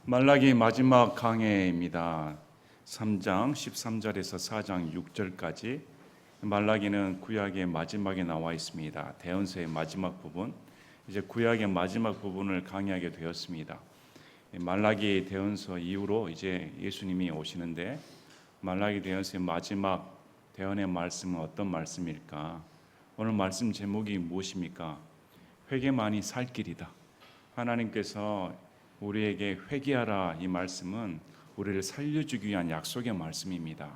말라기 마지막 강해입니다. 3장 13절에서 4장 6절까지 말라기는 구약의 마지막에 나와 있습니다. 대언서의 마지막 부분, 이제 구약의 마지막 부분을 강의하게 되었습니다. 말라기 대언서 이후로 이제 예수님이 오시는데 말라기 대언서의 마지막 대언의 말씀은 어떤 말씀일까? 오늘 말씀 제목이 무엇입니까? 회개만이 살 길이다. 하나님께서 우리에게 회개하라, 이 말씀은 우리를 살려주기 위한 약속의 말씀입니다.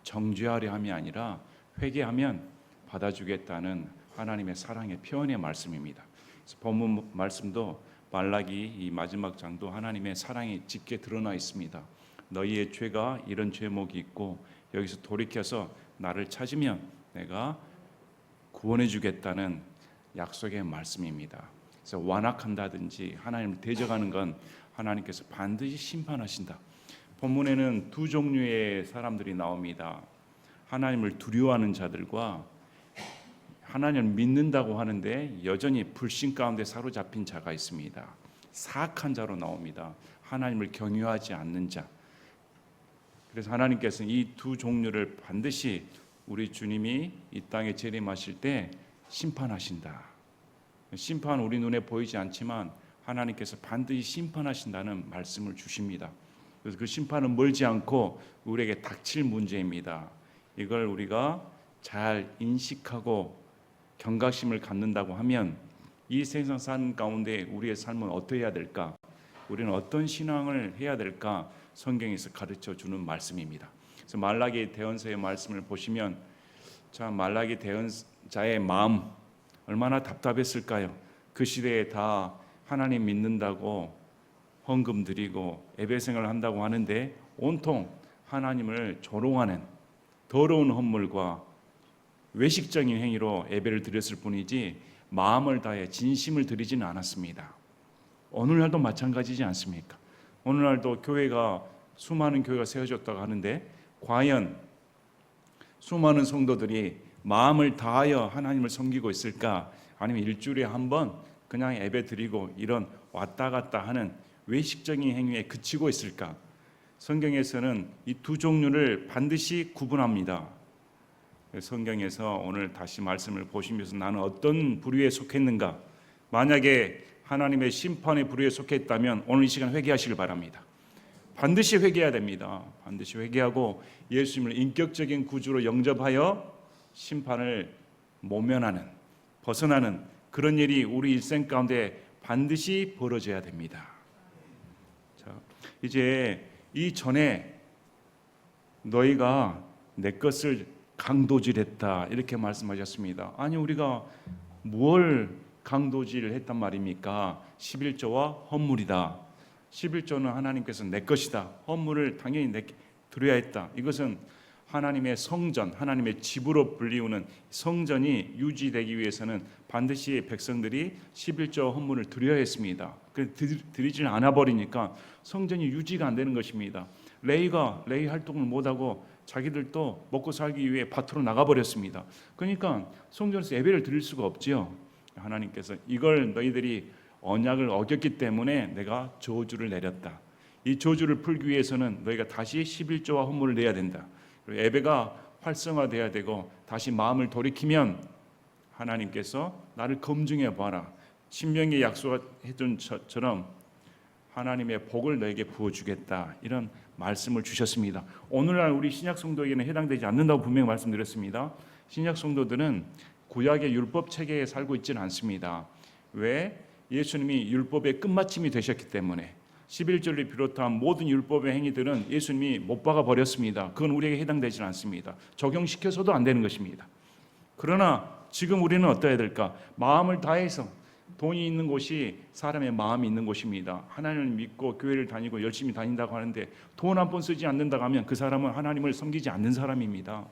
정죄하려 함이 아니라 회개하면 받아주겠다는 하나님의 사랑의 표현의 말씀입니다. 그래서 본문 말씀도 말라기 이 마지막 장도 하나님의 사랑이 짙게 드러나 있습니다. 너희의 죄가 이런 죄목이 있고 여기서 돌이켜서 나를 찾으면 내가 구원해 주겠다는 약속의 말씀입니다. 그래서 완악한다든지 하나님을 대적하는 건 하나님께서 반드시 심판하신다. 본문에는 두 종류의 사람들이 나옵니다. 하나님을 두려워하는 자들과 하나님을 믿는다고 하는데 여전히 불신 가운데 사로잡힌 자가 있습니다. 사악한 자로 나옵니다. 하나님을 경외하지 않는 자. 그래서 하나님께서는 이 두 종류를 반드시 우리 주님이 이 땅에 재림하실 때 심판하신다. 심판 우리 눈에 보이지 않지만 하나님께서 반드시 심판하신다는 말씀을 주십니다. 그래서 그 심판은 멀지 않고 우리에게 닥칠 문제입니다. 이걸 우리가 잘 인식하고 경각심을 갖는다고 하면 이 세상 사는 가운데 우리의 삶은 어떻게 해야 될까? 우리는 어떤 신앙을 해야 될까? 성경에서 가르쳐 주는 말씀입니다. 그래서 말라기 대언서의 말씀을 보시면 자, 말라기 대언자의 마음 얼마나 답답했을까요? 그 시대에 다 하나님 믿는다고 헌금 드리고 예배 생활을 한다고 하는데 온통 하나님을 조롱하는 더러운 헌물과 외식적인 행위로 예배를 드렸을 뿐이지 마음을 다해 진심을 드리지는 않았습니다. 오늘날도 마찬가지지 않습니까? 오늘날도 수많은 교회가 세워졌다고 하는데 과연 수많은 성도들이 마음을 다하여 하나님을 섬기고 있을까? 아니면 일주일에 한 번 그냥 예배 드리고 이런 왔다 갔다 하는 외식적인 행위에 그치고 있을까? 성경에서는 이 두 종류를 반드시 구분합니다. 성경에서 오늘 다시 말씀을 보시면서 나는 어떤 부류에 속했는가? 만약에 하나님의 심판의 부류에 속했다면 오늘 이 시간 회개하시길 바랍니다. 반드시 회개해야 됩니다. 반드시 회개하고 예수님을 인격적인 구주로 영접하여 심판을 모면하는, 벗어나는 그런 일이 우리 일생 가운데 반드시 벌어져야 됩니다. 자, 이제 이전에 너희가 내 것을 강도질했다 이렇게 말씀하셨습니다. 아니 우리가 뭘 강도질을 했단 말입니까? 11조와 헌물이다. 11조는 하나님께서 내 것이다. 헌물을 당연히 내게 드려야 했다. 이것은 하나님의 성전, 하나님의 집으로 불리우는 성전이 유지되기 위해서는 반드시 백성들이 11조 헌물을 드려야 했습니다. 드리질 않아 버리니까 성전이 유지가 안 되는 것입니다. 레위가 레위 활동을 못하고 자기들도 먹고 살기 위해 밭으로 나가버렸습니다. 그러니까 성전에서 예배를 드릴 수가 없지요. 하나님께서 이걸 너희들이 언약을 어겼기 때문에 내가 저주를 내렸다. 이 저주를 풀기 위해서는 너희가 다시 11조와 헌물을 내야 된다. 그리고 예배가 활성화돼야 되고 다시 마음을 돌이키면 하나님께서 나를 검증해 봐라. 신명기에 약속했던 것처럼 하나님의 복을 너에게 부어주겠다. 이런 말씀을 주셨습니다. 오늘날 우리 신약 성도에게는 해당되지 않는다고 분명히 말씀드렸습니다. 신약 성도들은 구약의 율법 체계에 살고 있지는 않습니다. 왜? 예수님이 율법의 끝마침이 되셨기 때문에 11조를 비롯한 모든 율법의 행위들은 예수님이 못 박아 버렸습니다. 그건 우리에게 해당되지 않습니다. 적용시켜서도 안 되는 것입니다. 그러나 지금 우리는 어떠해야 될까? 마음을 다해서 돈이 있는 곳이 사람의 마음이 있는 곳입니다. 하나님을 믿고 교회를 다니고 열심히 다닌다고 하는데 돈 한 번 쓰지 않는다고 하면 그 사람은 하나님을 섬기지 않는 사람입니다.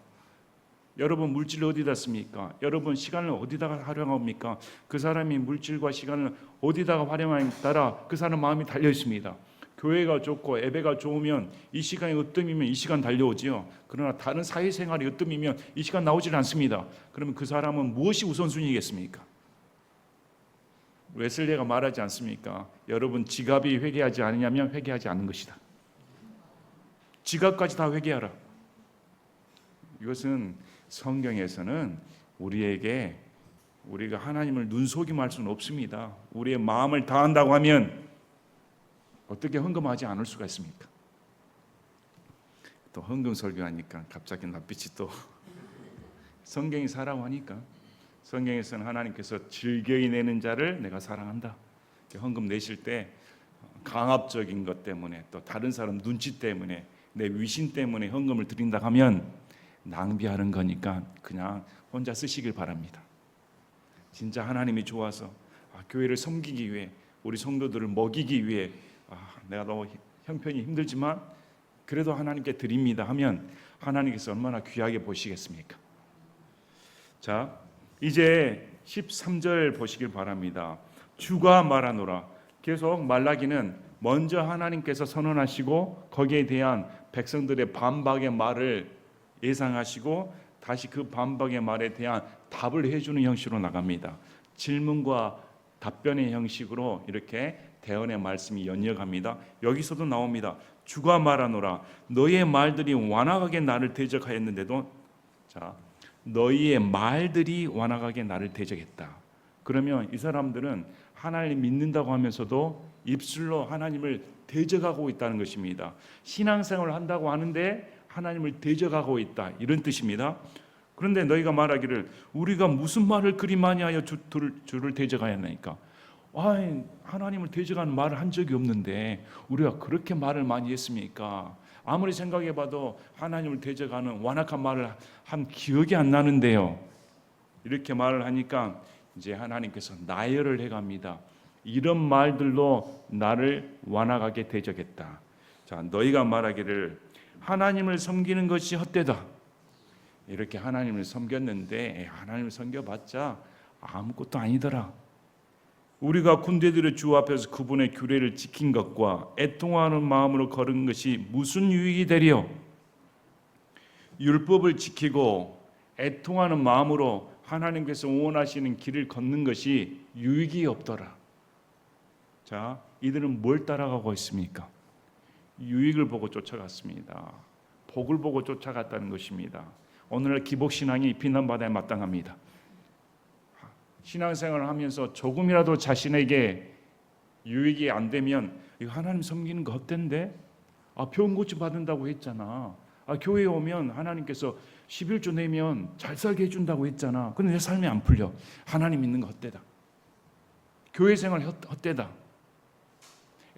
여러분 물질을 어디다 씁니까? 여러분 시간을 어디다가 활용합니까? 그 사람이 물질과 시간을 어디다가 활용하냐에 따라 그 사람 마음이 달려 있습니다. 교회가 좋고 예배가 좋으면 이 시간이 으뜸이면 이 시간 달려오지요. 그러나 다른 사회생활이 으뜸이면 이 시간 나오질 않습니다. 그러면 그 사람은 무엇이 우선순위겠습니까? 웨슬리가 말하지 않습니까? 여러분 지갑이 회개하지 않으냐면 회개하지 않는 것이다. 지갑까지 다 회개하라. 이것은 성경에서는 우리에게 우리가 하나님을 눈속임할 수는 없습니다. 우리의 마음을 다한다고 하면 어떻게 헌금하지 않을 수가 있습니까? 또 헌금 설교하니까 갑자기 낯빛이 또 성경이 사라고 하니까 성경에서는 하나님께서 즐겨이 내는 자를 내가 사랑한다. 헌금 내실 때 강압적인 것 때문에 또 다른 사람 눈치 때문에 내 위신 때문에 헌금을 드린다 하면 낭비하는 거니까 그냥 혼자 쓰시길 바랍니다. 진짜 하나님이 좋아서 교회를 섬기기 위해 우리 성도들을 먹이기 위해 내가 너무 형편이 힘들지만 그래도 하나님께 드립니다 하면 하나님께서 얼마나 귀하게 보시겠습니까? 자, 이제 13절 보시길 바랍니다. 주가 말하노라. 계속 말라기는 먼저 하나님께서 선언하시고 거기에 대한 백성들의 반박의 말을 예상하시고 다시 그 반박의 말에 대한 답을 해주는 형식으로 나갑니다. 질문과 답변의 형식으로 이렇게 대언의 말씀이 연이어갑니다. 여기서도 나옵니다. 주가 말하노라. 너희의 말들이 완악하게 나를 대적하였는데도, 자, 너희의 말들이 완악하게 나를 대적했다. 그러면 이 사람들은 하나님 믿는다고 하면서도 입술로 하나님을 대적하고 있다는 것입니다. 신앙생활을 한다고 하는데 하나님을 대적하고 있다, 이런 뜻입니다. 그런데 너희가 말하기를 우리가 무슨 말을 그리 많이 하여 주를 대적하였나이까. 하나님을 대적하는 말을 한 적이 없는데 우리가 그렇게 말을 많이 했습니까? 아무리 생각해봐도 하나님을 대적하는 완악한 말을 한 기억이 안 나는데요. 이렇게 말을 하니까 이제 하나님께서 나열을 해갑니다. 이런 말들로 나를 완악하게 대적했다. 자, 너희가 말하기를 하나님을 섬기는 것이 헛되다. 이렇게 하나님을 섬겼는데 하나님을 섬겨봤자 아무것도 아니더라. 우리가 군대들의 주 앞에서 그분의 규례를 지킨 것과 애통하는 마음으로 걸은 것이 무슨 유익이 되리요? 율법을 지키고 애통하는 마음으로 하나님께서 원하시는 길을 걷는 것이 유익이 없더라. 자, 이들은 뭘 따라가고 있습니까? 유익을 보고 쫓아갔습니다. 복을 보고 쫓아갔다는 것입니다. 오늘날 기복신앙이 비난받아야 마땅합니다. 신앙생활을 하면서 조금이라도 자신에게 유익이 안 되면 이거 하나님 섬기는 거 헛된데? 병 고치 받는다고 했잖아. 교회에 오면 하나님께서 11조 내면 잘 살게 해준다고 했잖아. 근데 내 삶이 안 풀려. 하나님 믿는 거 헛되다. 교회 생활 헛되다.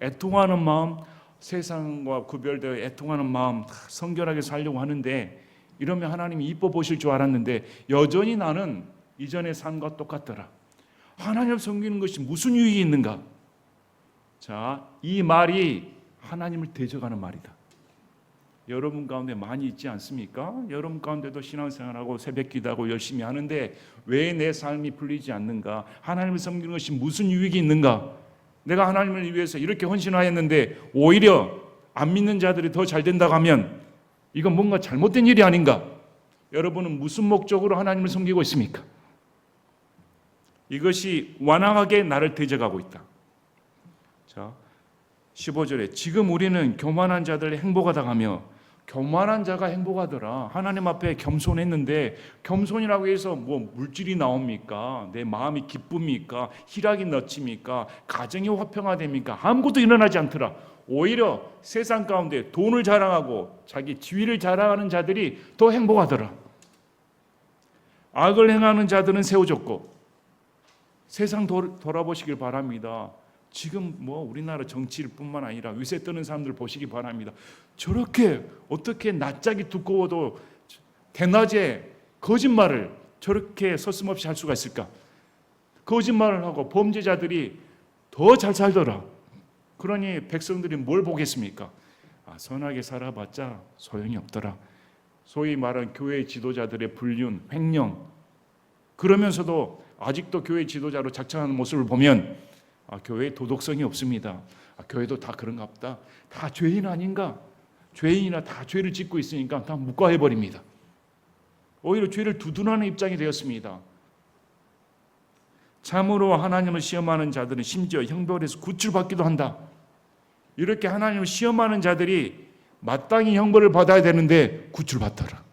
애통하는 마음, 세상과 구별되어 애통하는 마음 성결하게 살려고 하는데 이러면 하나님이 이뻐 보실 줄 알았는데 여전히 나는 이전의 삶과 똑같더라. 하나님을 섬기는 것이 무슨 유익이 있는가? 자, 이 말이 하나님을 대적하는 말이다. 여러분 가운데 많이 있지 않습니까? 여러분 가운데도 신앙생활하고 새벽기도하고 열심히 하는데 왜 내 삶이 풀리지 않는가? 하나님을 섬기는 것이 무슨 유익이 있는가? 내가 하나님을 위해서 이렇게 헌신하였는데 오히려 안 믿는 자들이 더 잘 된다고 하면 이건 뭔가 잘못된 일이 아닌가? 여러분은 무슨 목적으로 하나님을 섬기고 있습니까? 이것이 완악하게 나를 대적하고 있다. 자, 15절에 지금 우리는 교만한 자들의 행복하다 하며 교만한 자가 행복하더라. 하나님 앞에 겸손했는데 겸손이라고 해서 뭐 물질이 나옵니까? 내 마음이 기쁩니까? 희락이 넘칩니까? 가정이 화평화됩니까? 아무것도 일어나지 않더라. 오히려 세상 가운데 돈을 자랑하고 자기 지위를 자랑하는 자들이 더 행복하더라. 악을 행하는 자들은 세워졌고 세상 돌아보시길 바랍니다. 지금 뭐 우리나라 정치뿐만 아니라 위세 뜨는 사람들 보시기 바랍니다. 저렇게 어떻게 낯짝이 두꺼워도 대낮에 거짓말을 저렇게 서슴없이 할 수가 있을까? 거짓말을 하고 범죄자들이 더 잘 살더라. 그러니 백성들이 뭘 보겠습니까? 선하게 살아봤자 소용이 없더라. 소위 말하는 교회 지도자들의 불륜, 횡령, 그러면서도 아직도 교회 지도자로 작정하는 모습을 보면 교회에 도덕성이 없습니다. 교회도 다 그런가 보다. 다 죄인 아닌가? 죄인이나 다 죄를 짓고 있으니까 다 묵과해버립니다. 오히려 죄를 두둔하는 입장이 되었습니다. 참으로 하나님을 시험하는 자들은 심지어 형벌에서 구출받기도 한다. 이렇게 하나님을 시험하는 자들이 마땅히 형벌을 받아야 되는데 구출받더라.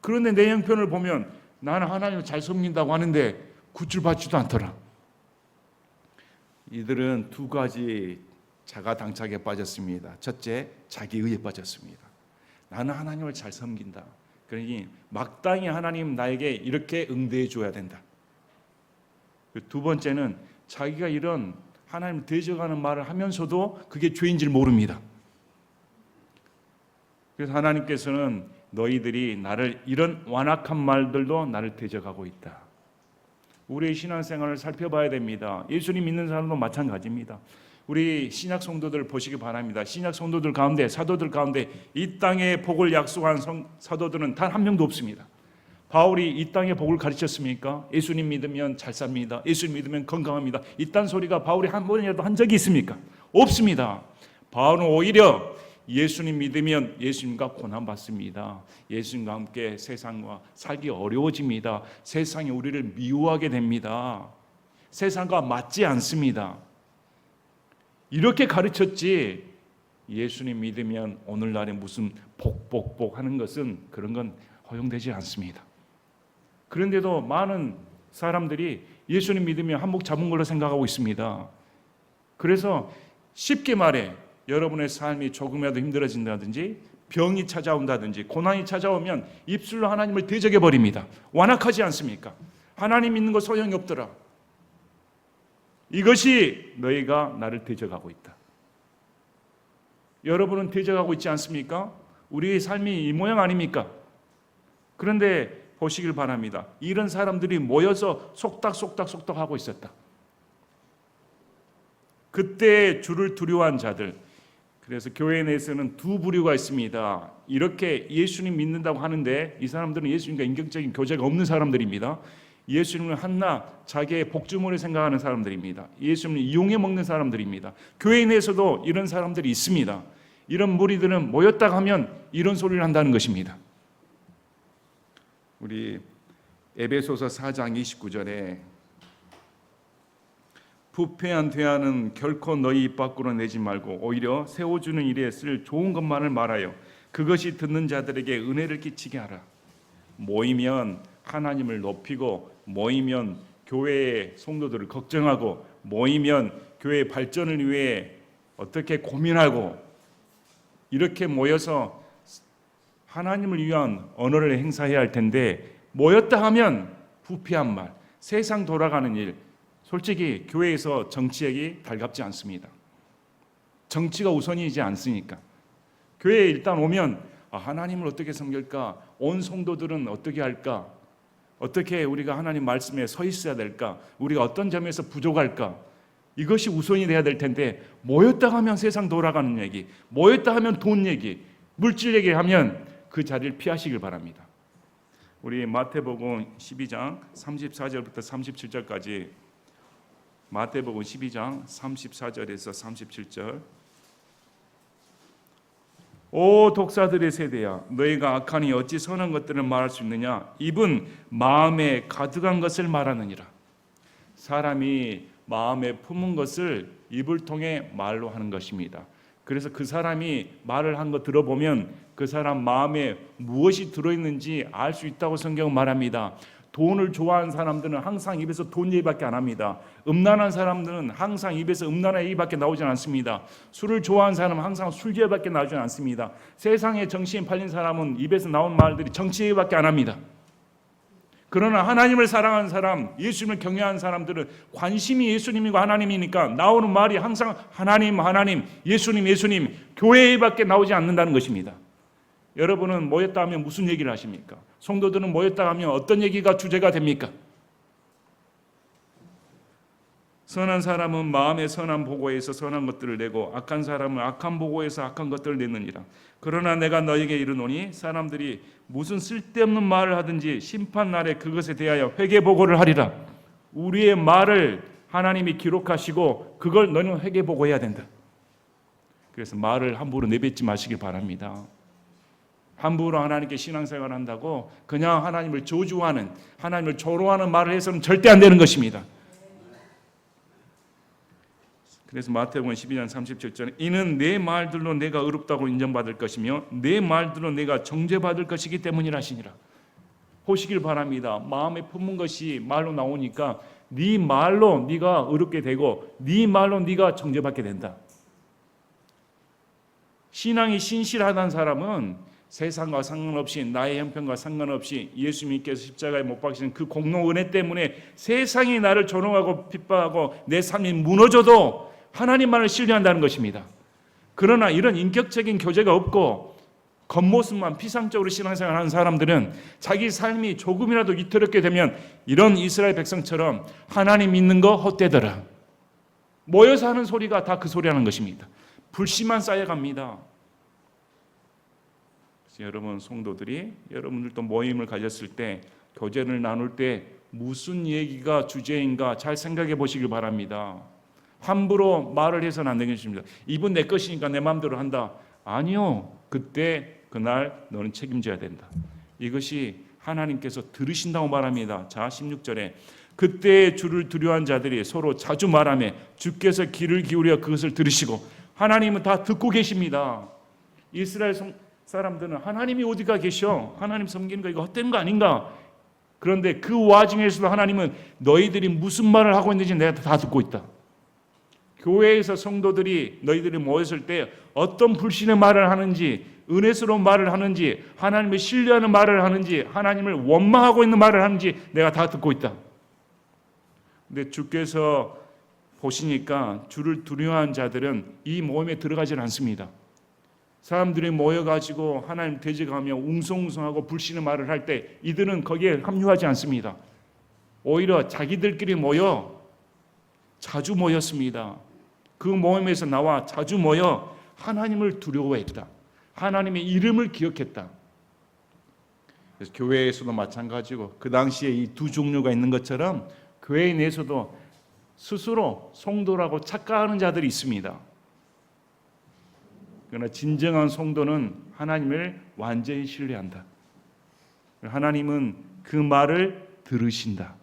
그런데 내 형편을 보면 나는 하나님을 잘 섬긴다고 하는데 구출받지도 않더라. 이들은 두 가지 자가당착에 빠졌습니다. 첫째, 자기의에 빠졌습니다. 나는 하나님을 잘 섬긴다. 그러니 마땅히 하나님 나에게 이렇게 응대해 줘야 된다. 두 번째는 자기가 이런 하나님을 대적하는 말을 하면서도 그게 죄인 줄 모릅니다. 그래서 하나님께서는 너희들이 나를 이런 완악한 말들도 나를 대적하고 있다. 우리의 신앙생활을 살펴봐야 됩니다. 예수님 믿는 사람도 마찬가지입니다. 우리 신약 성도들 보시기 바랍니다. 신약 성도들 가운데, 사도들 가운데 이 땅의 복을 약속한 사도들은 단 한 명도 없습니다. 바울이 이 땅의 복을 가르쳤습니까? 예수님 믿으면 잘 삽니다. 예수님 믿으면 건강합니다. 이딴 소리가 바울이 한 번이라도 한 적이 있습니까? 없습니다. 바울은 오히려 예수님 믿으면 예수님과 고난받습니다. 예수님과 함께 세상과 살기 어려워집니다. 세상이 우리를 미워하게 됩니다. 세상과 맞지 않습니다. 이렇게 가르쳤지, 예수님 믿으면 오늘날에 무슨 복 하는 것은 그런 건 허용되지 않습니다. 그런데도 많은 사람들이 예수님 믿으면 한몫 잡은 걸로 생각하고 있습니다. 그래서 쉽게 말해 여러분의 삶이 조금이라도 힘들어진다든지 병이 찾아온다든지 고난이 찾아오면 입술로 하나님을 대적해 버립니다. 완악하지 않습니까? 하나님 믿는 거 소용이 없더라. 이것이 너희가 나를 대적하고 있다. 여러분은 대적하고 있지 않습니까? 우리의 삶이 이 모양 아닙니까? 그런데 보시길 바랍니다. 이런 사람들이 모여서 속닥 하고 있었다. 그때 주를 두려워한 자들, 그래서 교회 내에서는 두 부류가 있습니다. 이렇게 예수님 믿는다고 하는데 이 사람들은 예수님과 인격적인 교제가 없는 사람들입니다. 예수님을 한낱 자기의 복주머니 생각하는 사람들입니다. 예수님을 이용해 먹는 사람들입니다. 교회 내에서도 이런 사람들이 있습니다. 이런 무리들은 모였다 하면 이런 소리를 한다는 것입니다. 우리 에베소서 4장 29절에 부패한 대화는 결코 너희 입 밖으로 내지 말고 오히려 세워주는 일에 쓸 좋은 것만을 말하여 그것이 듣는 자들에게 은혜를 끼치게 하라. 모이면 하나님을 높이고, 모이면 교회의 성도들을 걱정하고, 모이면 교회의 발전을 위해 어떻게 고민하고, 이렇게 모여서 하나님을 위한 언어를 행사해야 할 텐데 모였다 하면 부패한 말, 세상 돌아가는 일, 솔직히 교회에서 정치액이 달갑지 않습니다. 정치가 우선이지 않으니까. 교회에 일단 오면 하나님을 어떻게 섬길까? 온 성도들은 어떻게 할까? 어떻게 우리가 하나님 말씀에 서 있어야 될까? 우리가 어떤 점에서 부족할까? 이것이 우선이 돼야 될 텐데 모였다 하면 세상 돌아가는 얘기, 모였다 하면 돈 얘기, 물질 얘기하면 그 자리를 피하시길 바랍니다. 우리 마태복음 12장 34절부터 37절까지, 마태복음 12장 34절에서 37절. 오 독사들의 세대야, 너희가 악하니 어찌 선한 것들을 말할 수 있느냐? 입은 마음에 가득한 것을 말하느니라. 사람이 마음에 품은 것을 입을 통해 말로 하는 것입니다. 그래서 그 사람이 말을 한 거 들어보면 그 사람 마음에 무엇이 들어있는지 알 수 있다고 성경은 말합니다. 돈을 좋아하는 사람들은 항상 입에서 돈 얘기밖에 안 합니다. 음란한 사람들은 항상 입에서 음란한 얘기밖에 나오지 않습니다. 술을 좋아하는 사람은 항상 술 얘기밖에 나오지 않습니다. 세상에 정신이 팔린 사람은 입에서 나온 말들이 정치 얘기밖에 안 합니다. 그러나 하나님을 사랑하는 사람, 예수님을 경외하는 사람들은 관심이 예수님이고 하나님이니까 나오는 말이 항상 하나님, 하나님, 예수님, 예수님, 교회 얘기밖에 나오지 않는다는 것입니다. 여러분은 모였다 하면 무슨 얘기를 하십니까? 성도들은 모였다 하면 어떤 얘기가 주제가 됩니까? 선한 사람은 마음의 선한 보고에서 선한 것들을 내고 악한 사람은 악한 보고에서 악한 것들을 내느니라. 그러나 내가 너에게 이르노니 사람들이 무슨 쓸데없는 말을 하든지 심판날에 그것에 대하여 회개보고를 하리라. 우리의 말을 하나님이 기록하시고 그걸 너는 회개보고해야 된다. 그래서 말을 함부로 내뱉지 마시길 바랍니다. 함부로 하나님께 신앙생활을 한다고 그냥 하나님을 저주하는, 하나님을 조롱하는 말을 해서는 절대 안 되는 것입니다. 그래서 마태복음 12장 37절에 이는 내 말들로 내가 의롭다고 인정받을 것이며 내 말들로 내가 정죄받을 것이기 때문이라 하시니라. 보시길 바랍니다. 마음에 품은 것이 말로 나오니까 네 말로 네가 의롭게 되고 네 말로 네가 정죄받게 된다. 신앙이 신실하다는 사람은 세상과 상관없이 나의 형편과 상관없이 예수님께서 십자가에 못 박히신 그 공로 은혜 때문에 세상이 나를 조롱하고 핍박하고 내 삶이 무너져도 하나님만을 신뢰한다는 것입니다. 그러나 이런 인격적인 교제가 없고 겉모습만 피상적으로 신앙생활을 하는 사람들은 자기 삶이 조금이라도 위태롭게 되면 이런 이스라엘 백성처럼 하나님 믿는 거 헛되더라. 모여서 하는 소리가 다 그 소리라는 것입니다. 불씨만 쌓여갑니다. 여러분 성도들이 여러분들도 모임을 가졌을 때 교제를 나눌 때 무슨 얘기가 주제인가 잘 생각해 보시길 바랍니다. 함부로 말을 해서는 안 되겠습니다. 이분 내 것이니까 내 마음대로 한다. 아니요. 그때 그날 너는 책임져야 된다. 이것이 하나님께서 들으신다고 말합니다. 자 16절에 그때 주를 두려워한 자들이 서로 자주 말하며 주께서 귀를 기울여 그것을 들으시고 하나님은 다 듣고 계십니다. 이스라엘 사람들은 하나님이 어디가 계셔? 하나님 섬기는 거 이거 헛된 거 아닌가? 그런데 그 와중에서도 하나님은 너희들이 무슨 말을 하고 있는지 내가 다 듣고 있다. 교회에서 성도들이 너희들이 모였을 때 어떤 불신의 말을 하는지 은혜스러운 말을 하는지 하나님을 신뢰하는 말을 하는지 하나님을 원망하고 있는 말을 하는지 내가 다 듣고 있다. 근데 주께서 보시니까 주를 두려워한 자들은 이 모임에 들어가질 않습니다. 사람들이 모여가지고 하나님 대적하며 웅성웅성하고 불신의 말을 할 때 이들은 거기에 합류하지 않습니다. 오히려 자기들끼리 모여 자주 모였습니다. 그 모임에서 나와 자주 모여 하나님을 두려워했다. 하나님의 이름을 기억했다. 그래서 교회에서도 마찬가지고 그 당시에 이 두 종류가 있는 것처럼 교회 내에서도 스스로 성도라고 착각하는 자들이 있습니다. 그러나 진정한 성도는 하나님을 완전히 신뢰한다. 하나님은 그 말을 들으신다.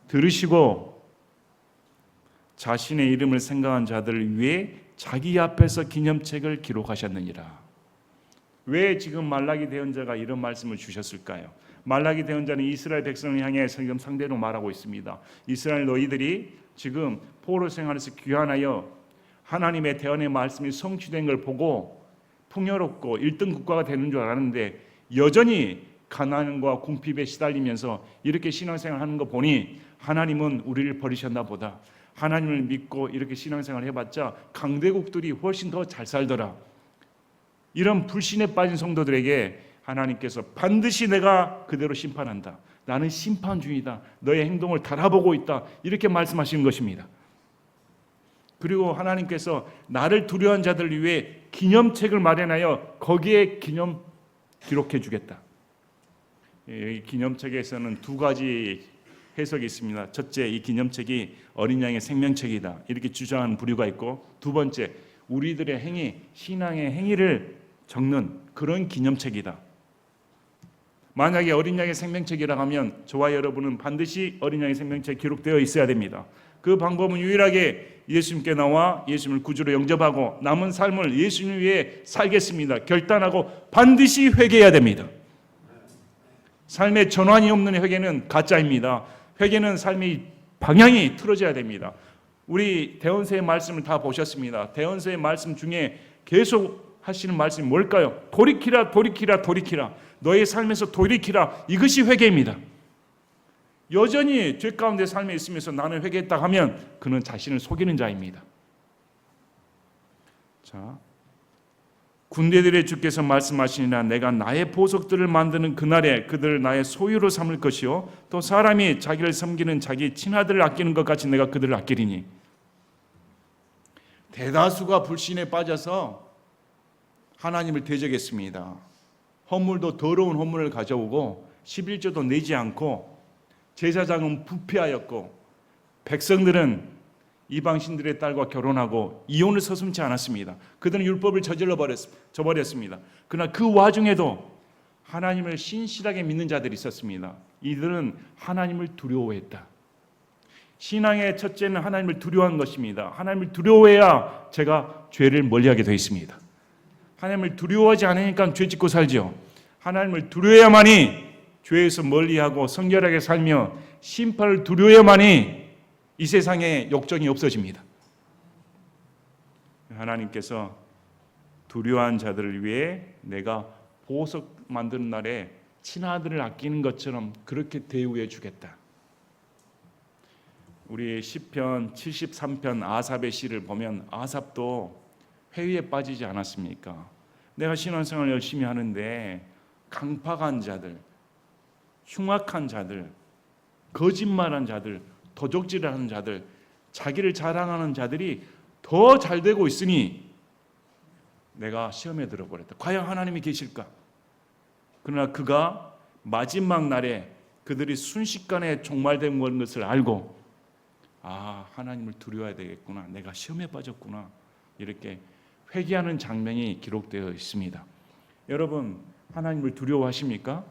들으시고 자신의 이름을 생각한 자들을 위해 자기 앞에서 기념책을 기록하셨느니라. 왜 지금 말라기 대언자가 이런 말씀을 주셨을까요? 말라기 대언자는 이스라엘 백성을 향해 지금 상대로 말하고 있습니다. 이스라엘 너희들이 지금 포로 생활에서 귀환하여 하나님의 대언의 말씀이 성취된 걸 보고 풍요롭고 1등 국가가 되는 줄 알았는데 여전히 가난과 궁핍에 시달리면서 이렇게 신앙생활 하는 거 보니 하나님은 우리를 버리셨나 보다. 하나님을 믿고 이렇게 신앙생활 해봤자 강대국들이 훨씬 더 잘 살더라. 이런 불신에 빠진 성도들에게 하나님께서 반드시 내가 그대로 심판한다. 나는 심판주의다. 너의 행동을 달아보고 있다. 이렇게 말씀하시는 것입니다. 그리고 하나님께서 나를 두려워한 자들을 위해 기념책을 마련하여 거기에 기록해 주겠다. 이 기념책에서는 두 가지 해석이 있습니다. 첫째, 이 기념책이 어린 양의 생명책이다. 이렇게 주장하는 부류가 있고, 두 번째, 우리들의 행위, 신앙의 행위를 적는 그런 기념책이다. 만약에 어린 양의 생명책이라 하면 저와 여러분은 반드시 어린 양의 생명책에 기록되어 있어야 됩니다. 그 방법은 유일하게 예수님께 나와 예수님을 구주로 영접하고 남은 삶을 예수님 위해 살겠습니다. 결단하고 반드시 회개해야 됩니다. 삶에 전환이 없는 회개는 가짜입니다. 회개는 삶의 방향이 틀어져야 됩니다. 우리 대언서의 말씀을 다 보셨습니다. 대언서의 말씀 중에 계속 하시는 말씀이 뭘까요? 돌이키라, 돌이키라, 돌이키라. 너의 삶에서 돌이키라. 이것이 회개입니다. 여전히 죄 가운데 삶에 있으면서 나는 회개했다 하면 그는 자신을 속이는 자입니다. 자, 군대들의 주께서 말씀하시니라. 내가 나의 보석들을 만드는 그날에 그들을 나의 소유로 삼을 것이요 또 사람이 자기를 섬기는 자기 친아들을 아끼는 것 같이 내가 그들을 아끼리니. 대다수가 불신에 빠져서 하나님을 대적했습니다. 헌물도 더러운 헌물을 가져오고 11조도 내지 않고 제사장은 부패하였고 백성들은 이방신들의 딸과 결혼하고 이혼을 서슴지 않았습니다. 그들은 율법을 저버렸습니다. 그러나 그 와중에도 하나님을 신실하게 믿는 자들이 있었습니다. 이들은 하나님을 두려워했다. 신앙의 첫째는 하나님을 두려워하는 것입니다. 하나님을 두려워해야 제가 죄를 멀리하게 되어 있습니다. 하나님을 두려워하지 않으니까 죄 짓고 살죠. 하나님을 두려워야만이 죄에서 멀리하고 성결하게 살며 심판을 두려워야만이 이 세상에 욕정이 없어집니다. 하나님께서 두려워한 자들을 위해 내가 보석 만드는 날에 친아들을 아끼는 것처럼 그렇게 대우해 주겠다. 우리 시편 73편 아삽의 시를 보면 아삽도 회의에 빠지지 않았습니까? 내가 신앙생활 열심히 하는데 강팍한 자들, 흉악한 자들, 거짓말한 자들, 도적질하는 자들, 자기를 자랑하는 자들이 더 잘되고 있으니 내가 시험에 들어버렸다. 과연 하나님이 계실까? 그러나 그가 마지막 날에 그들이 순식간에 종말된 것을 알고 하나님을 두려워해야 되겠구나. 내가 시험에 빠졌구나. 이렇게 회개하는 장면이 기록되어 있습니다. 여러분, 하나님을 두려워하십니까?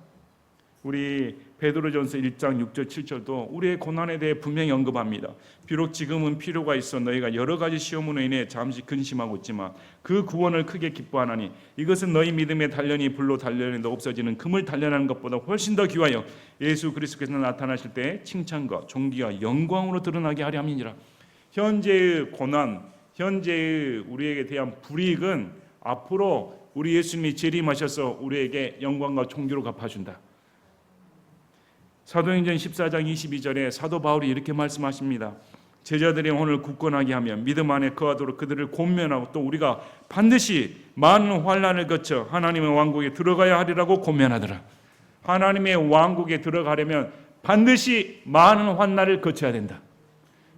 우리 베드로전서 1장 6절 7절도 우리의 고난에 대해 분명히 언급합니다. 비록 지금은 필요가 있어 너희가 여러 가지 시험으로 인해 잠시 근심하고 있지만 그 구원을 크게 기뻐하나니 이것은 너희 믿음의 단련이 불로 단련에도 없어지는 금을 단련하는 것보다 훨씬 더 귀하여 예수 그리스도께서 나타나실 때 칭찬과 존귀와 영광으로 드러나게 하려 함이니라. 현재의 고난, 현재의 우리에게 대한 불이익은 앞으로 우리 예수님이 재림하셔서 우리에게 영광과 존귀로 갚아준다. 사도행전 14장 22절에 사도 바울이 이렇게 말씀하십니다. 제자들이 오늘 굳건하게 하며 믿음 안에 거하도록 그들을 권면하고 또 우리가 반드시 많은 환난을 거쳐 하나님의 왕국에 들어가야 하리라고 권면하더라. 하나님의 왕국에 들어가려면 반드시 많은 환난을 거쳐야 된다.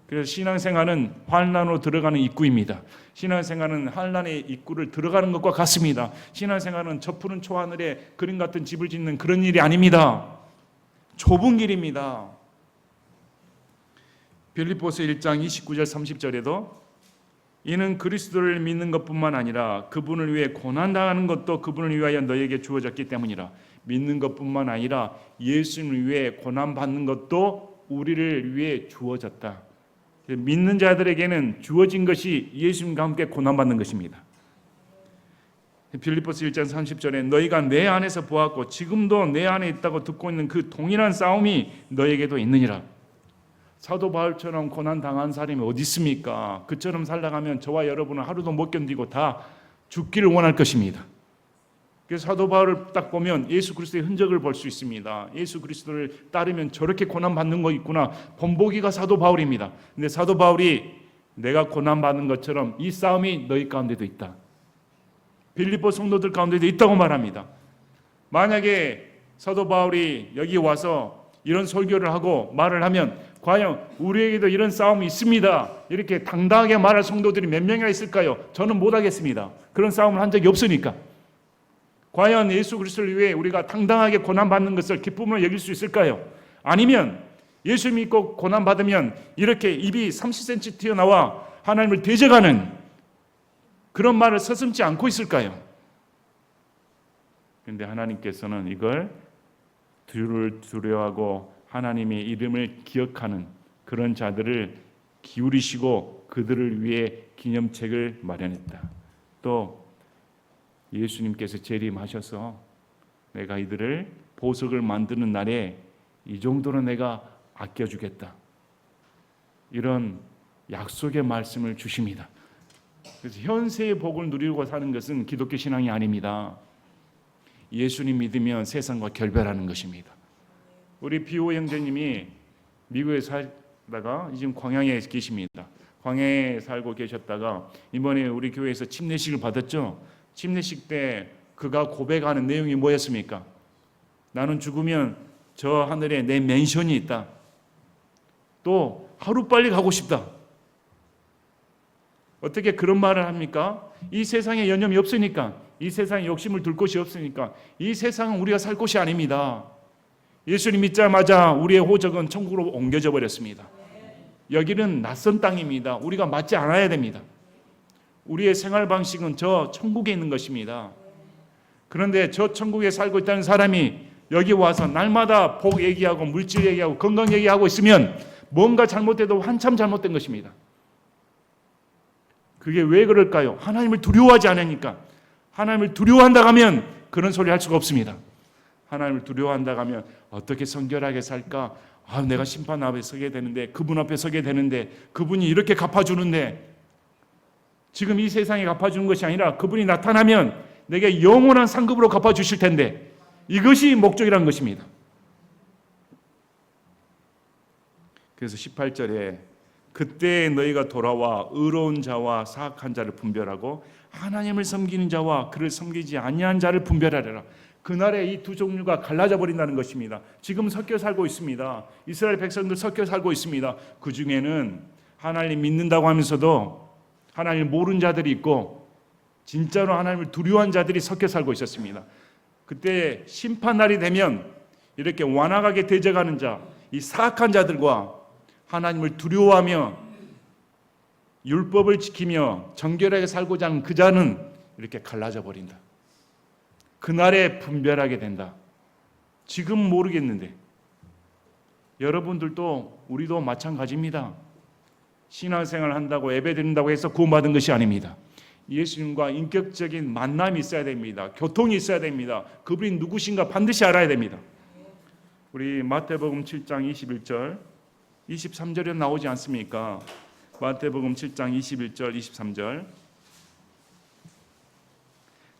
그래서 신앙생활은 환난으로 들어가는 입구입니다. 신앙생활은 환난의 입구를 들어가는 것과 같습니다. 신앙생활은 저 푸른 초하늘에 그림 같은 집을 짓는 그런 일이 아닙니다. 좁은 길입니다. 빌립보서 1장 29절 30절에도 이는 그리스도를 믿는 것뿐만 아니라 그분을 위해 고난당하는 것도 그분을 위하여 너에게 주어졌기 때문이라. 믿는 것뿐만 아니라 예수님을 위해 고난받는 것도 우리를 위해 주어졌다. 믿는 자들에게는 주어진 것이 예수님과 함께 고난받는 것입니다. 빌립보서 1장 30절에 너희가 내 안에서 보았고 지금도 내 안에 있다고 듣고 있는 그 동일한 싸움이 너에게도 있느니라. 사도 바울처럼 고난당한 사람이 어디 있습니까? 그처럼 살다가면 저와 여러분은 하루도 못 견디고 다 죽기를 원할 것입니다. 그래서 사도 바울을 딱 보면 예수 그리스도의 흔적을 볼 수 있습니다. 예수 그리스도를 따르면 저렇게 고난받는 거 있구나. 본보기가 사도 바울입니다. 근데 사도 바울이 내가 고난받는 것처럼 이 싸움이 너희 가운데도 있다. 빌립보 성도들 가운데도 있다고 말합니다. 만약에 사도 바울이 여기 와서 이런 설교를 하고 말을 하면 과연 우리에게도 이런 싸움이 있습니다. 이렇게 당당하게 말할 성도들이 몇 명이나 있을까요? 저는 못하겠습니다. 그런 싸움을 한 적이 없으니까. 과연 예수 그리스도를 위해 우리가 당당하게 고난받는 것을 기쁨으로 여길 수 있을까요? 아니면 예수 믿고 고난받으면 이렇게 입이 30cm 튀어나와 하나님을 대적하는 그런 말을 서슴지 않고 있을까요? 그런데 하나님께서는 이걸 주를 두려워하고 하나님의 이름을 기억하는 그런 자들을 기울이시고 그들을 위해 기념책을 마련했다. 또 예수님께서 재림하셔서 내가 이들을 보석을 만드는 날에 이 정도로 내가 아껴주겠다. 이런 약속의 말씀을 주십니다. 그래서 현세의 복을 누리고 사는 것은 기독교 신앙이 아닙니다. 예수님 믿으면 세상과 결별하는 것입니다. 우리 비오 형제님이 미국에 살다가 지금 광야에 계십니다. 광야에 살고 계셨다가 이번에 우리 교회에서 침례식을 받았죠. 침례식 때 그가 고백하는 내용이 뭐였습니까? 나는 죽으면 저 하늘에 내 맨션이 있다. 또 하루빨리 가고 싶다. 어떻게 그런 말을 합니까? 이 세상에 연념이 없으니까, 이 세상에 욕심을 둘 곳이 없으니까, 이 세상은 우리가 살 곳이 아닙니다. 예수님 믿자마자 우리의 호적은 천국으로 옮겨져 버렸습니다. 여기는 낯선 땅입니다. 우리가 맞지 않아야 됩니다. 우리의 생활 방식은 저 천국에 있는 것입니다. 그런데 저 천국에 살고 있다는 사람이 여기 와서 날마다 복 얘기하고 물질 얘기하고 건강 얘기하고 있으면 뭔가 잘못돼도 한참 잘못된 것입니다. 그게 왜 그럴까요? 하나님을 두려워하지 않으니까. 하나님을 두려워한다 하면 그런 소리 할 수가 없습니다. 하나님을 두려워한다 하면 어떻게 성결하게 살까? 내가 심판 앞에 서게 되는데, 그분 앞에 서게 되는데, 그분이 이렇게 갚아주는데, 지금 이 세상에 갚아주는 것이 아니라 그분이 나타나면 내게 영원한 상급으로 갚아주실 텐데, 이것이 목적이라는 것입니다. 그래서 18절에 그때 너희가 돌아와 의로운 자와 사악한 자를 분별하고 하나님을 섬기는 자와 그를 섬기지 아니한 자를 분별하려라. 그날에 이 두 종류가 갈라져 버린다는 것입니다. 지금 섞여 살고 있습니다. 이스라엘 백성들 섞여 살고 있습니다. 그 중에는 하나님 믿는다고 하면서도 하나님을 모르는 자들이 있고 진짜로 하나님을 두려워한 자들이 섞여 살고 있었습니다. 그때 심판날이 되면 이렇게 완악하게 대적하는 자, 이 사악한 자들과 하나님을 두려워하며 율법을 지키며 정결하게 살고자 하는 그 자는 이렇게 갈라져 버린다. 그날에 분별하게 된다. 지금 모르겠는데 여러분들도 우리도 마찬가지입니다. 신앙생활 한다고 예배 드린다고 해서 구원받은 것이 아닙니다. 예수님과 인격적인 만남이 있어야 됩니다. 교통이 있어야 됩니다. 그분이 누구신가 반드시 알아야 됩니다. 우리 마태복음 7장 21절 23절에 나오지 않습니까? 마태복음 7장 21절 23절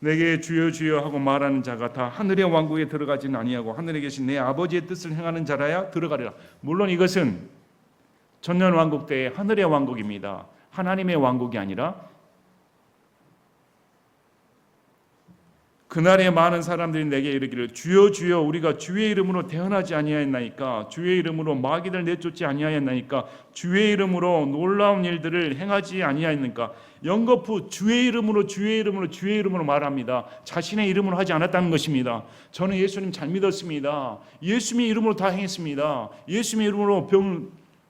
내게 주여 주여 하고 말하는 자가 다 하늘의 왕국에 들어가지는 아니하고 하늘에 계신 내 아버지의 뜻을 행하는 자라야 들어가리라. 물론 이것은 천년 왕국 때의 하늘의 왕국입니다. 하나님의 왕국이 아니라 그날에 많은 사람들이 내게 이르기를 주여 주여 우리가 주의 이름으로 태어나지 아니하였나이까 주의 이름으로 마귀를 내쫓지 아니하였나이까 주의 이름으로 놀라운 일들을 행하지 아니하였나이까 연거푸 주의 이름으로 주의 이름으로 주의 이름으로 말합니다. 자신의 이름으로 하지 않았다는 것입니다. 저는 예수님 잘 믿었습니다. 예수님의 이름으로 다 행했습니다. 예수님의 이름으로 병을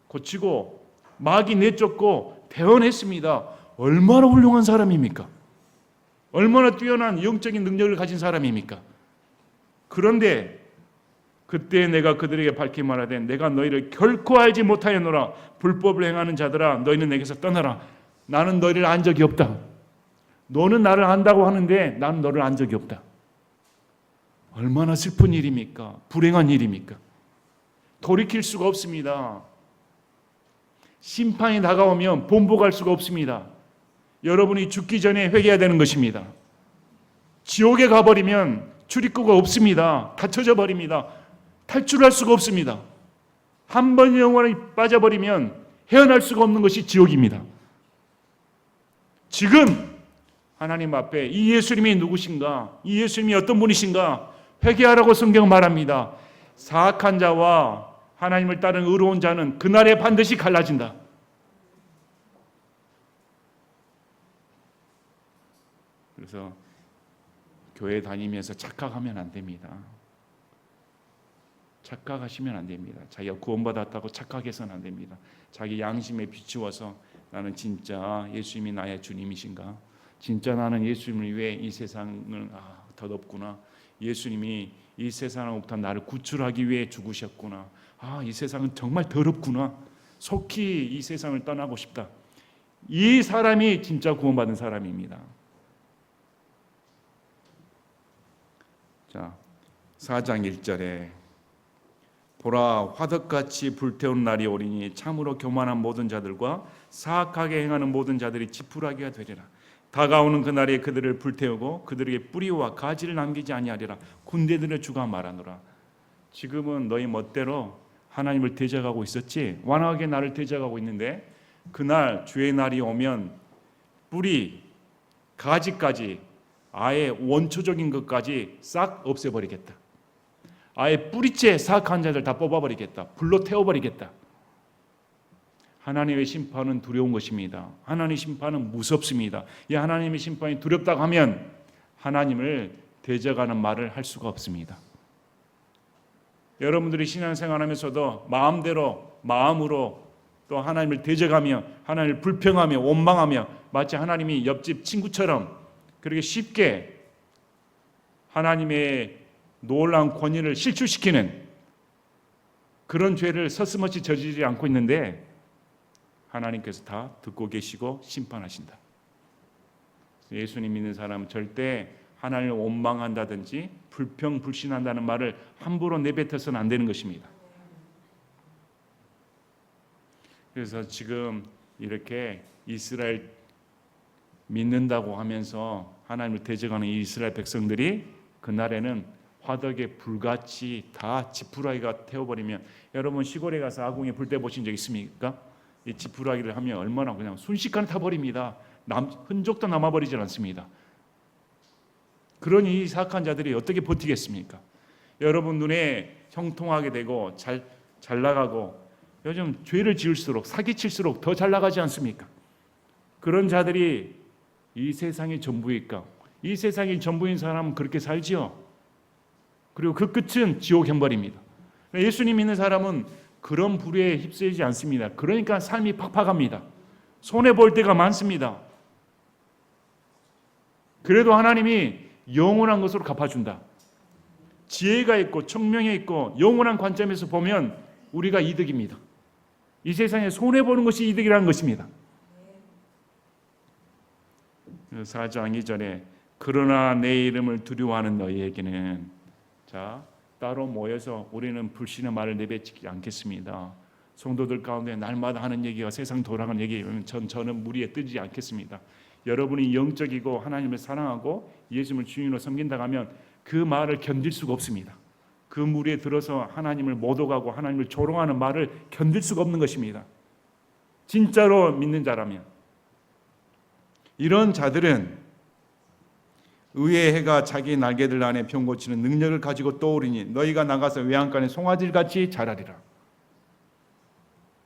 고치고 마귀 내쫓고 대언했습니다. 얼마나 훌륭한 사람입니까? 얼마나 뛰어난 영적인 능력을 가진 사람입니까? 그런데 그때 내가 그들에게 밝히 말하되 내가 너희를 결코 알지 못하였노라. 불법을 행하는 자들아 너희는 내게서 떠나라. 나는 너희를 안 적이 없다. 너는 나를 안다고 하는데 나는 너를 안 적이 없다. 얼마나 슬픈 일입니까? 불행한 일입니까? 돌이킬 수가 없습니다. 심판이 다가오면 본보갈 수가 없습니다. 여러분이 죽기 전에 회개해야 되는 것입니다. 지옥에 가버리면 출입구가 없습니다. 닫혀져 버립니다. 탈출할 수가 없습니다. 한 번 영원히 빠져버리면 헤어날 수가 없는 것이 지옥입니다. 지금 하나님 앞에 이 예수님이 누구신가? 이 예수님이 어떤 분이신가? 회개하라고 성경은 말합니다. 사악한 자와 하나님을 따르는 의로운 자는 그날에 반드시 갈라진다. 그래서 교회 다니면서 착각하면 안 됩니다. 착각하시면 안 됩니다. 자기가 구원받았다고 착각해서는 안 됩니다. 자기 양심에 비추어서 나는 진짜 예수님이 나의 주님이신가? 진짜 나는 예수님을 위해 이 세상을 덧없구나. 예수님이 이 세상으로부터 나를 구출하기 위해 죽으셨구나. 이 세상은 정말 더럽구나. 속히 이 세상을 떠나고 싶다. 이 사람이 진짜 구원받은 사람입니다. 자, 4장 1절에 보라 화덕같이 불태운 날이 오리니 참으로 교만한 모든 자들과 사악하게 행하는 모든 자들이 지푸라기가 되리라. 다가오는 그날에 그들을 불태우고 그들에게 뿌리와 가지를 남기지 아니하리라. 군대들의 주가 말하노라. 지금은 너희 멋대로 하나님을 대적하고 있었지. 완악하게 나를 대적하고 있는데 그날 주의 날이 오면 뿌리, 가지까지 아예 원초적인 것까지 싹 없애버리겠다. 아예 뿌리째 사악한 자들 다 뽑아버리겠다. 불로 태워버리겠다. 하나님의 심판은 두려운 것입니다. 하나님의 심판은 무섭습니다. 이 하나님의 심판이 두렵다고 하면 하나님을 대적하는 말을 할 수가 없습니다. 여러분들이 신앙생활하면서도 마음으로 또 하나님을 대적하며 하나님을 불평하며 원망하며 마치 하나님이 옆집 친구처럼 그렇게 쉽게 하나님의 놀라운 권위를 실추시키는 그런 죄를 서슴없이 저지르지 않고 있는데 하나님께서 다 듣고 계시고 심판하신다. 예수님 믿는 사람은 절대 하나님을 원망한다든지 불평불신한다는 말을 함부로 내뱉어서는 안 되는 것입니다. 그래서 지금 이렇게 이스라엘 믿는다고 하면서 하나님을 대적하는 이 이스라엘 백성들이 그날에는 화덕에 불같이 다 지푸라기가 태워버리면, 여러분 시골에 가서 아궁이에 불 때 보신 적 있습니까? 이 지푸라기를 하면 얼마나 그냥 순식간에 타버립니다. 흔적도 남아버리지 않습니다. 그러니 이 사악한 자들이 어떻게 버티겠습니까? 여러분 눈에 형통하게 되고 잘 나가고, 요즘 죄를 지을수록 사기칠수록 더 잘 나가지 않습니까? 그런 자들이 이 세상의 전부일까? 이 세상의 전부인 사람은 그렇게 살지요. 그리고 그 끝은 지옥 형벌입니다. 예수님 믿는 사람은 그런 불에 휩쓸리지 않습니다. 그러니까 삶이 팍팍합니다. 손해 볼 때가 많습니다. 그래도 하나님이 영원한 것으로 갚아준다. 지혜가 있고 청명이 있고 영원한 관점에서 보면 우리가 이득입니다. 이 세상에 손해 보는 것이 이득이라는 것입니다. 4장 2절에 그러나 내 이름을 두려워하는 너희에게는, 자, 따로 모여서 우리는 불신의 말을 내뱉지 않겠습니다. 성도들 가운데 날마다 하는 얘기가 세상 돌아가는 얘기면 저는 무리에 뜨지 않겠습니다. 여러분이 영적이고 하나님을 사랑하고 예수님을 주인으로 섬긴다고 하면 그 말을 견딜 수가 없습니다. 그 무리에 들어서 하나님을 못 오가고 하나님을 조롱하는 말을 견딜 수가 없는 것입니다. 진짜로 믿는 자라면. 이런 자들은 의의 해가 자기 날개들 안에 병고치는 능력을 가지고 떠오르니 너희가 나가서 외양간에 송아지같이 자라리라.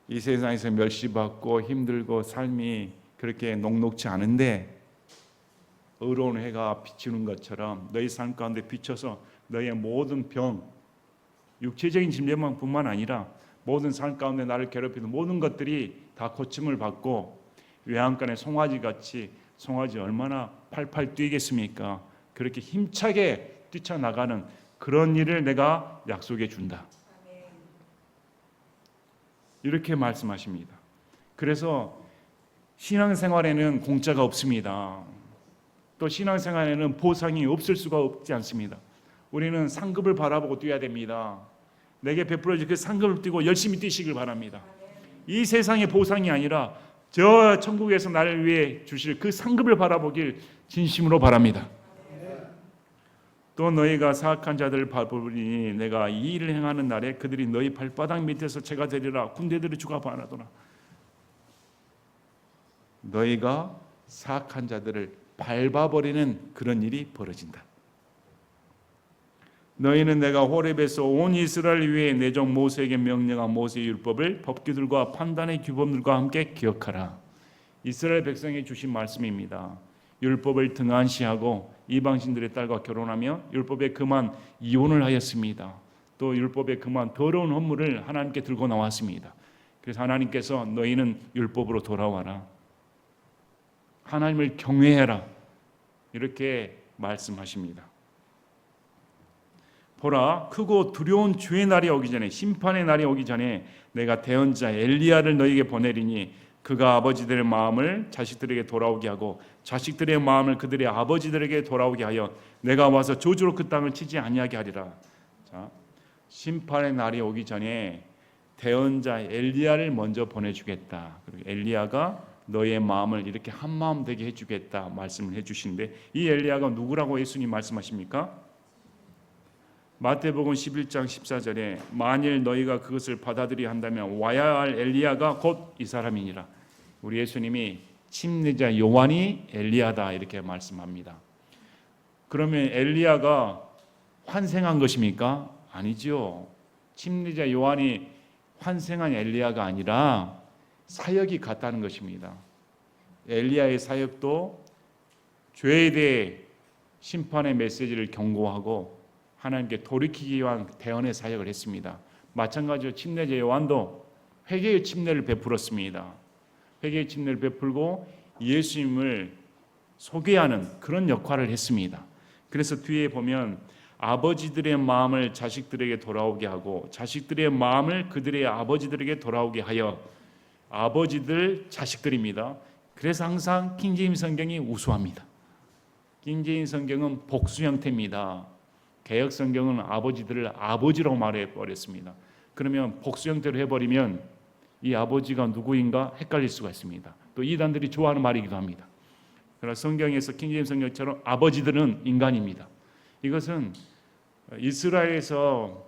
이 세상에서 멸시받고 힘들고 삶이 그렇게 녹록지 않은데 의로운 해가 비추는 것처럼 너희 삶 가운데 비춰서 너희의 모든 병, 육체적인 질병뿐만 아니라 모든 삶 가운데 나를 괴롭히는 모든 것들이 다 고침을 받고 외양간에 송아지같이, 송아지 얼마나 팔팔 뛰겠습니까? 그렇게 힘차게 뛰쳐나가는 그런 일을 내가 약속해 준다. 이렇게 말씀하십니다. 그래서 신앙생활에는 공짜가 없습니다. 또 신앙생활에는 보상이 없을 수가 없지 않습니다. 우리는 상급을 바라보고 뛰어야 됩니다. 내게 베풀어질 그 상급을 뛰고 열심히 뛰시길 바랍니다. 이 세상의 보상이 아니라 저 천국에서 나를 위해 주실 그 상급을 바라보길 진심으로 바랍니다. 또 너희가 사악한 자들을 바라보니 내가 이 일을 행하는 날에 그들이 너희 발바닥 밑에서 채가 되리라. 군대들이 주가 반하더라. 너희가 사악한 자들을 밟아버리는 그런 일이 벌어진다. 너희는 내가 호렙에서 온 이스라엘 위에 내 종 모세에게 명령한 모세의 율법을 법규들과 판단의 규범들과 함께 기억하라. 이스라엘 백성에 주신 말씀입니다. 율법을 등한시하고 이방신들의 딸과 결혼하며 율법에 그만 이혼을 하였습니다. 또 율법에 그만 더러운 헌물을 하나님께 들고 나왔습니다. 그래서 하나님께서 너희는 율법으로 돌아와라. 하나님을 경외해라. 이렇게 말씀하십니다. 보라, 크고 두려운 주의 날이 오기 전에, 심판의 날이 오기 전에 내가 대언자 엘리야를 너희에게 보내리니 그가 아버지들의 마음을 자식들에게 돌아오게 하고 자식들의 마음을 그들의 아버지들에게 돌아오게 하여 내가 와서 저주로 그 땅을 치지 아니하게 하리라. 자, 심판의 날이 오기 전에 대언자 엘리야를 먼저 보내주겠다. 그리고 엘리야가 너의 마음을 이렇게 한 마음 되게 해주겠다 말씀을 해주시는데, 이 엘리야가 누구라고 예수님 말씀하십니까? 마태복음 11장 14절에 만일 너희가 그것을 받아들여야 한다면 와야 할 엘리야가 곧 이 사람이니라. 우리 예수님이 침례자 요한이 엘리야다 이렇게 말씀합니다. 그러면 엘리야가 환생한 것입니까? 아니죠. 침례자 요한이 환생한 엘리야가 아니라 사역이 같다는 것입니다. 엘리야의 사역도 죄에 대해 심판의 메시지를 경고하고 하나님께 돌이키기 위한 대언의 사역을 했습니다. 마찬가지로 침례자 요한도 회개의 침례를 베풀었습니다. 회개의 침례를 베풀고 예수님을 소개하는 그런 역할을 했습니다. 그래서 뒤에 보면 아버지들의 마음을 자식들에게 돌아오게 하고 자식들의 마음을 그들의 아버지들에게 돌아오게 하여 아버지들 자식들입니다. 그래서 항상 킹제임스 성경이 우수합니다. 킹제임스 성경은 복수 형태입니다. 개역 성경은 아버지들을 아버지라고 말해 버렸습니다. 그러면 복수 형태로 해버리면 이 아버지가 누구인가 헷갈릴 수가 있습니다. 또 이단들이 좋아하는 말이기도 합니다. 그러나 성경에서 킹제임스 성경처럼 아버지들은 인간입니다. 이것은 이스라엘에서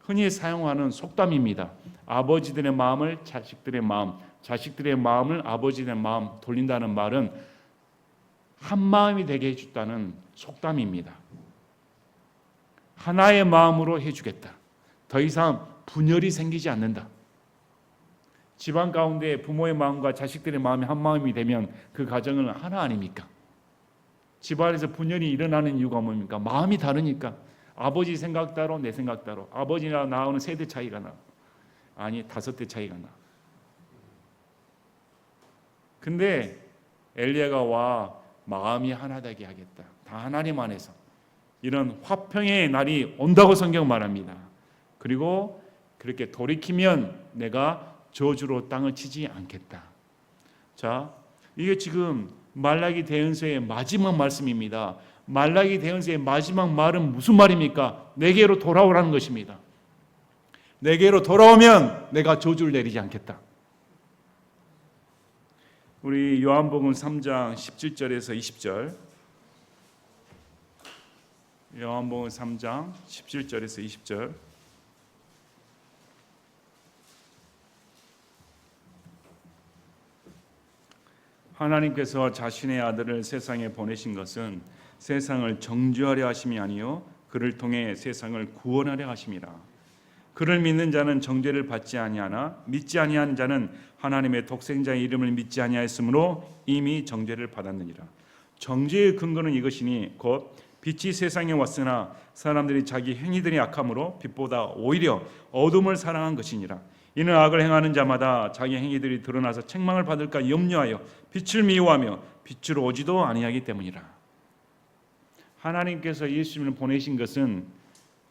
흔히 사용하는 속담입니다. 아버지들의 마음을 자식들의 마음, 자식들의 마음을 아버지들의 마음 돌린다는 말은 한 마음이 되게 해주다는 속담입니다. 하나의 마음으로 해주겠다. 더 이상 분열이 생기지 않는다. 집안 가운데 부모의 마음과 자식들의 마음이 한 마음이 되면 그 가정은 하나 아닙니까? 집안에서 분열이 일어나는 이유가 뭡니까? 마음이 다르니까. 아버지 생각 따로 내 생각 따로. 아버지나 나오는 세대 차이가 나. 아니 5대 차이가 나. 근데 엘리야가 와 마음이 하나 되게 하겠다. 다 하나님 안에서. 이런 화평의 날이 온다고 성경 말합니다. 그리고 그렇게 돌이키면 내가 저주로 땅을 치지 않겠다. 자, 이게 지금 말라기 대언서의 마지막 말씀입니다. 말라기 대언서의 마지막 말은 무슨 말입니까? 내게로 돌아오라는 것입니다. 내게로 돌아오면 내가 저주를 내리지 않겠다. 우리 요한복음 3장 17절에서 20절. 요한복음 3장 17절에서 20절. 하나님께서 자신의 아들을 세상에 보내신 것은 세상을 정죄하려 하심이 아니요 그를 통해 세상을 구원하려 하심이라. 그를 믿는 자는 정죄를 받지 아니하나 믿지 아니한 자는 하나님의 독생자의 이름을 믿지 아니하였으므로 이미 정죄를 받았느니라. 정죄의 근거는 이것이니 곧 빛이 세상에 왔으나 사람들이 자기 행위들이 악함으로 빛보다 오히려 어둠을 사랑한 것이니라. 이는 악을 행하는 자마다 자기 행위들이 드러나서 책망을 받을까 염려하여 빛을 미워하며 빛으로 오지도 아니하기 때문이라. 하나님께서 예수님을 보내신 것은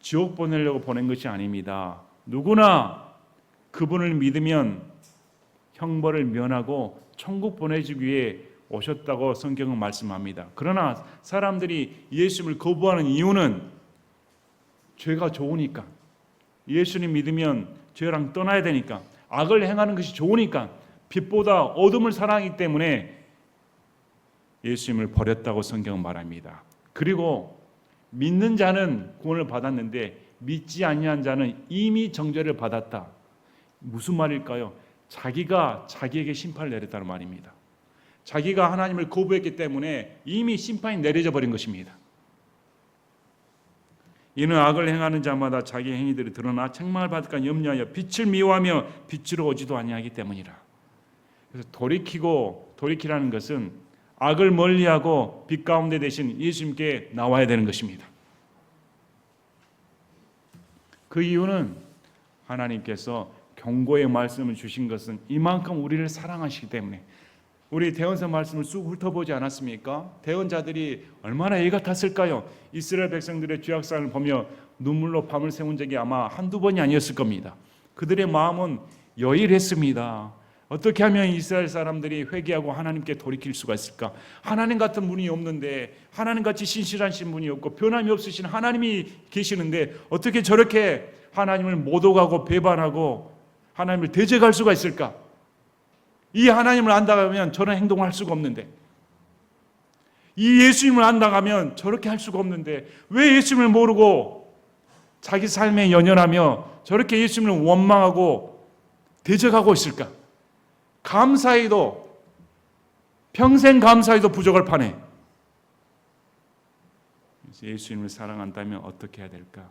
지옥 보내려고 보낸 것이 아닙니다. 누구나 그분을 믿으면 형벌을 면하고 천국 보내주기 위해 오셨다고 성경은 말씀합니다. 그러나 사람들이 예수님을 거부하는 이유는 죄가 좋으니까, 예수님 믿으면 죄랑 떠나야 되니까, 악을 행하는 것이 좋으니까, 빛보다 어둠을 사랑하기 때문에 예수님을 버렸다고 성경은 말합니다. 그리고 믿는 자는 구원을 받았는데 믿지 아니한 자는 이미 정죄를 받았다. 무슨 말일까요? 자기가 자기에게 심판을 내렸다는 말입니다. 자기가 하나님을 거부했기 때문에 이미 심판이 내려져 버린 것입니다. 이는 악을 행하는 자마다 자기 행위들이 드러나 책망을 받을까 염려하여 빛을 미워하며 빛으로 오지도 아니하기 때문이라. 그래서 돌이키라는 것은 악을 멀리하고 빛 가운데 되신 예수님께 나와야 되는 것입니다. 그 이유는 하나님께서 경고의 말씀을 주신 것은 이만큼 우리를 사랑하시기 때문에. 우리 대언서 말씀을 쑥 훑어보지 않았습니까? 대언자들이 얼마나 애 같았을까요? 이스라엘 백성들의 죄악상을 보며 눈물로 밤을 새운 적이 아마 한두 번이 아니었을 겁니다. 그들의 마음은 여일했습니다. 어떻게 하면 이스라엘 사람들이 회개하고 하나님께 돌이킬 수가 있을까? 하나님 같은 분이 없는데, 하나님같이 신실하신 분이 없고 변함이 없으신 하나님이 계시는데 어떻게 저렇게 하나님을 모독하고 배반하고 하나님을 대적할 수가 있을까? 이 하나님을 안다면 저런 행동을 할 수가 없는데, 이 예수님을 안다면 저렇게 할 수가 없는데 왜 예수님을 모르고 자기 삶에 연연하며 저렇게 예수님을 원망하고 대적하고 있을까? 감사해도, 평생 감사해도 부족할 판에. 예수님을 사랑한다면 어떻게 해야 될까?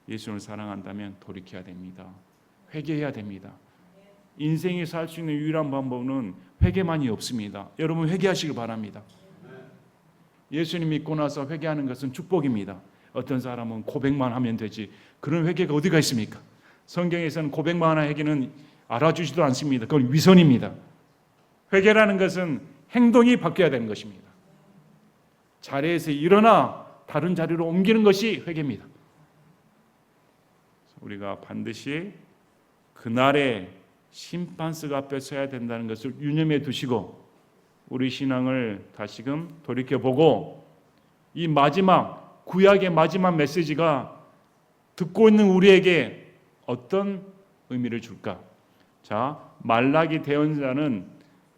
예수님을 사랑한다면 돌이켜야 됩니다. 회개해야 됩니다. 인생에서 할 수 있는 유일한 방법은 회개만이 없습니다. 여러분 회개하시길 바랍니다. 예수님 믿고 나서 회개하는 것은 축복입니다. 어떤 사람은 고백만 하면 되지, 그런 회개가 어디가 있습니까? 성경에서는 고백만 하는 회개는 알아주지도 않습니다. 그건 위선입니다. 회개라는 것은 행동이 바뀌어야 되는 것입니다. 자리에서 일어나 다른 자리로 옮기는 것이 회개입니다. 우리가 반드시 그날의 심판석 앞에 서야 된다는 것을 유념해 두시고 우리 신앙을 다시금 돌이켜보고 이 마지막 구약의 마지막 메시지가 듣고 있는 우리에게 어떤 의미를 줄까? 자, 말라기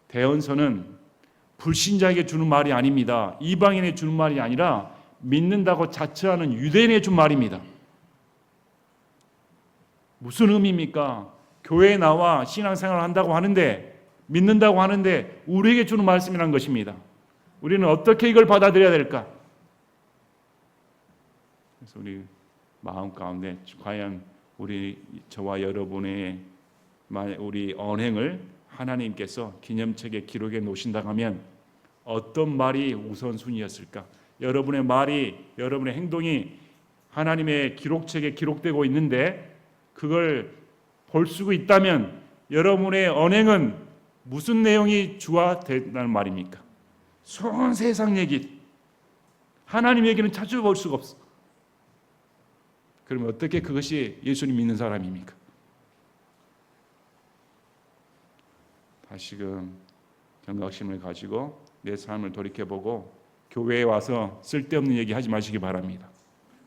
대언서는 불신자에게 주는 말이 아닙니다. 이방인에 주는 말이 아니라 믿는다고 자처하는 유대인에 준 말입니다. 무슨 의미입니까? 교회에 나와 신앙생활을 한다고 하는데 믿는다고 하는데 우리에게 주는 말씀이란 것입니다. 우리는 어떻게 이걸 받아들여야 될까? 그래서 우리 마음 가운데 과연 저와 여러분의 우리 언행을 하나님께서 기념책에 기록해 놓으신다고 하면 어떤 말이 우선순위였을까? 여러분의 말이, 여러분의 행동이 하나님의 기록책에 기록되고 있는데 그걸 볼 수 있다면 여러분의 언행은 무슨 내용이 주가 된다는 말입니까? 온 세상 얘기, 하나님 얘기는 찾아볼 수가 없어. 그러면 어떻게 그것이 예수님 믿는 사람입니까? 다시금 경각심을 가지고 내 삶을 돌이켜보고 교회에 와서 쓸데없는 얘기 하지 마시기 바랍니다.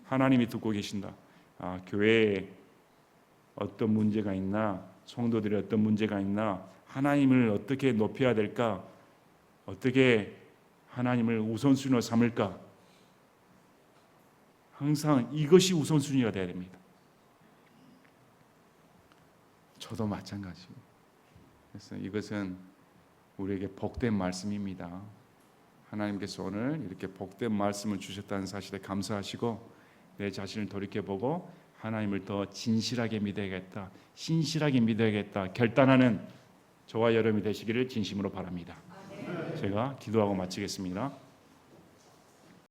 하나님이 듣고 계신다. 교회에 어떤 문제가 있나, 성도들이 어떤 문제가 있나, 하나님을 어떻게 높여야 될까, 어떻게 하나님을 우선순위로 삼을까, 항상 이것이 우선순위가 되어야 됩니다. 저도 마찬가지고. 그래서 이것은 우리에게 복된 말씀입니다. 하나님께서 오늘 이렇게 복된 말씀을 주셨다는 사실에 감사하시고 내 자신을 돌이켜보고 하나님을 더 진실하게 믿어야겠다, 신실하게 믿어야겠다 결단하는 저와 여러분이 되시기를 진심으로 바랍니다. 제가 기도하고 마치겠습니다.